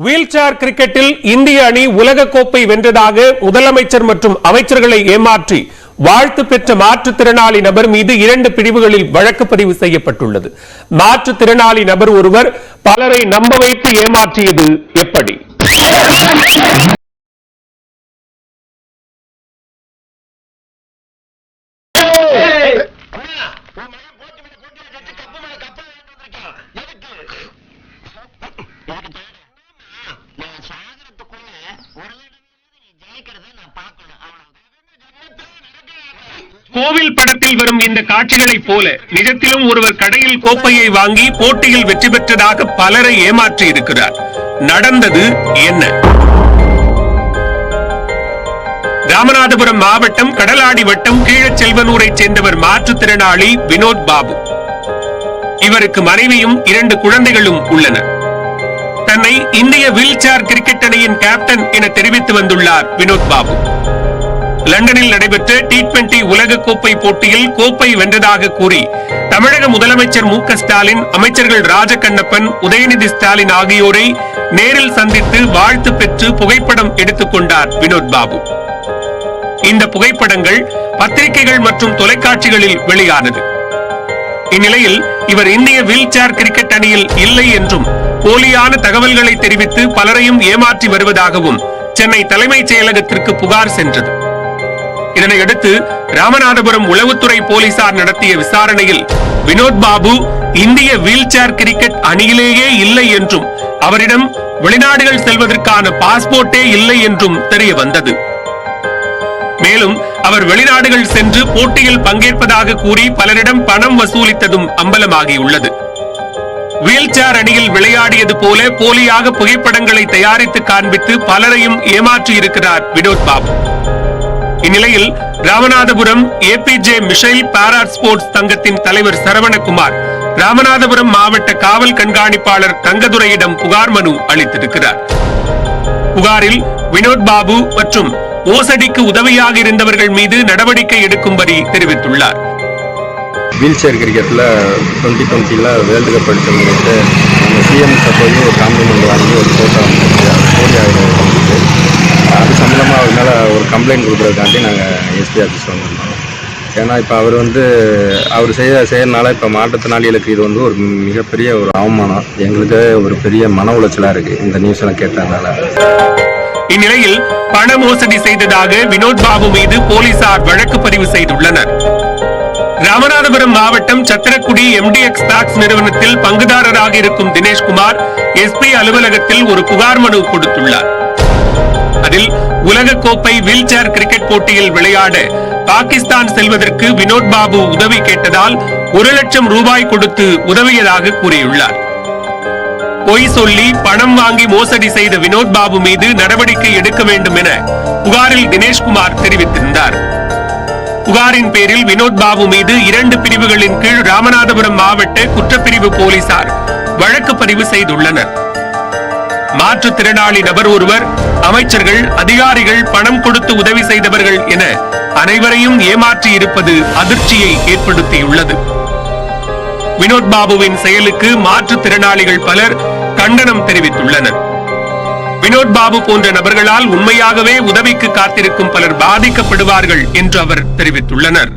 Wheel chair கிரிக்கெட்டில் இந்திய அணி உலக கோப்பை வென்றதாக முதலமைச்சர் மற்றும் அமைச்சர்களை ஏமாற்றி வாழ்த்து பெற்ற மாற்றுத்திறனாளி நபர் மீது 2 பிரிவுகளில் வழக்கு பதிவு செய்யப்பட்டுள்ளது. மாற்றுத்திறனாளி நபர் ஒருவர் பலரை நம்ப வைத்து ஏமாற்றியது எப்படி? கோவில் படத்தில் வரும் இந்த காட்சிகளைப் போல நிஜத்திலும் ஒருவர் கடையில் கோப்பையை வாங்கி போட்டியில் வெற்றி பெற்றதாக பலரை ஏமாற்றி இருக்கிறார். நடந்தது என்ன? ராமநாதபுரம் மாவட்டம் கடலாடி வட்டம் கீழச்செல்வனூரை சேர்ந்தவர் மாற்றுத்திறனாளி வினோத் பாபு. இவருக்கு மனைவியும் 2 குழந்தைகளும் உள்ளனர். தன்னை இந்திய வீல் சேர் கிரிக்கெட் அணியின் கேப்டன் என தெரிவித்து வந்துள்ளார் வினோத் பாபு. லண்டனில் நடைபெற்ற T20 உலக கோப்பை போட்டியில் கோப்பை வென்றதாக கூறி தமிழக முதலமைச்சர் மு.க. ஸ்டாலின், அமைச்சர்கள் ராஜகண்ணப்பன், உதயநிதி ஸ்டாலின் ஆகியோரை நேரில் சந்தித்து வாழ்த்து பெற்று புகைப்படம் எடுத்துக் கொண்டார் வினோத் பாபு. இந்த புகைப்படங்கள் பத்திரிகைகள் மற்றும் தொலைக்காட்சிகளில் வெளியானது. இந்நிலையில் இவர் இந்திய வீல் சேர் கிரிக்கெட் அணியில் இல்லை என்றும் போலியான தகவல்களை தெரிவித்து பலரையும் ஏமாற்றி வருவதாகவும் சென்னை தலைமைச் செயலகத்திற்கு புகார் சென்றது. இதனையடுத்து ராமநாதபுரம் உளவுத்துறை போலீசார் நடத்திய விசாரணையில் வினோத் பாபு இந்திய வீல் சேர் கிரிக்கெட் அணியிலேயே இல்லை என்றும் அவரிடம் வெளிநாடுகள் செல்வதற்கான பாஸ்போர்ட்டே இல்லை என்றும் தெரிய வந்தது. மேலும் அவர் வெளிநாடுகள் சென்று போட்டியில் பங்கேற்பதாக கூறி பலரிடம் பணம் வசூலித்ததும் அம்பலமாகியுள்ளது. வீல் சேர் அணியில் விளையாடியது போல போலியாக புகைப்படங்களை தயாரித்து காண்பித்து பலரையும் ஏமாற்றி இருக்கிறார் வினோத் பாபு. இந்நிலையில் ராமநாதபுரம் APJ மிஷைல் பாரா ஸ்போர்ட்ஸ் தங்கத்தின் தலைவர் சரவணகுமார் ராமநாதபுரம் மாவட்ட காவல் கண்காணிப்பாளர் தங்கதுரையிடம் புகார் மனு அளித்திருக்கிறார். புகாரில் வினோத் பாபு மற்றும் மோசடிக்கு உதவியாக இருந்தவர்கள் மீது நடவடிக்கை எடுக்கும்படி தெரிவித்துள்ளார். வீல் சேர் கிரிக்கெட்டில் 2020 வேர்ல்டு கப் அடித்தவங்களுக்கு நம்ம சிஎம் போய் ஒரு காம்ப்ளிமெண்ட் வாங்கி ஒரு ஃபோட்டோ வந்துச்சு. அது சம்மந்தமாக அவர் மேலே ஒரு கம்ப்ளைண்ட் கொடுக்குறதுக்காண்டி நாங்கள் எஸ்பி ஆஃபீஸ் வந்திருந்தோம். ஏன்னா இப்போ அவர் செய்யறதுனால இப்போ மாற்றுத்திறனாளிகளுக்கு இது ஒரு மிகப்பெரிய ஒரு அவமானம், எங்களுக்கு ஒரு பெரிய மன உளைச்சலாக இருக்குது இந்த நியூஸ் எல்லாம் கேட்டதுனால. இந்நிலையில் பண மோசடி செய்ததாக வினோத் பாபு மீது போலீசார் வழக்கு பதிவு செய்துள்ளனர். ராமநாதபுரம் மாவட்டம் சத்திரக்குடி MDX டாக்ஸ் நிறுவனத்தில் பங்குதாரராக இருக்கும் தினேஷ்குமார் எஸ்பி அலுவலகத்தில் ஒரு புகார் மனு கொடுத்துள்ளார். அதில் உலக கோப்பை வீல் சேர் கிரிக்கெட் போட்டியில் விளையாட பாகிஸ்தான் செல்வதற்கு வினோத் பாபு உதவி கேட்டதால் 1 லட்சம் ரூபாய் கொடுத்து உதவியதாக கூறியுள்ளார். பொய் சொல்லி பணம் வாங்கி மோசடி செய்த வினோத் பாபு மீது நடவடிக்கை எடுக்க வேண்டும் என புகாரில் தினேஷ்குமார் தெரிவித்திருந்தார். புகாரின் பேரில் வினோத் பாபு மீது 2 பிரிவுகளின் கீழ் ராமநாதபுரம் மாவட்ட குற்றப்பிரிவு போலீசார் வழக்கு பதிவு செய்துள்ளனர். மாற்றுத்திறனாளி நபர் ஒருவர் அமைச்சர்கள், அதிகாரிகள், பணம் கொடுத்து உதவி செய்தவர்கள் என அனைவரையும் ஏமாற்றி இருப்பது அதிர்ச்சியை ஏற்படுத்தியுள்ளது. வினோத் பாபுவின் செயலுக்கு மாற்றுத்திறனாளிகள் பலர் கண்டனம் தெரிவித்துள்ளனர். வினோத் பாபு போன்ற நபர்களால் உண்மையாகவே உதவிக்கு காத்திருக்கும் பலர் பாதிக்கப்படுவார்கள் என்று அவர் தெரிவித்துள்ளனர்.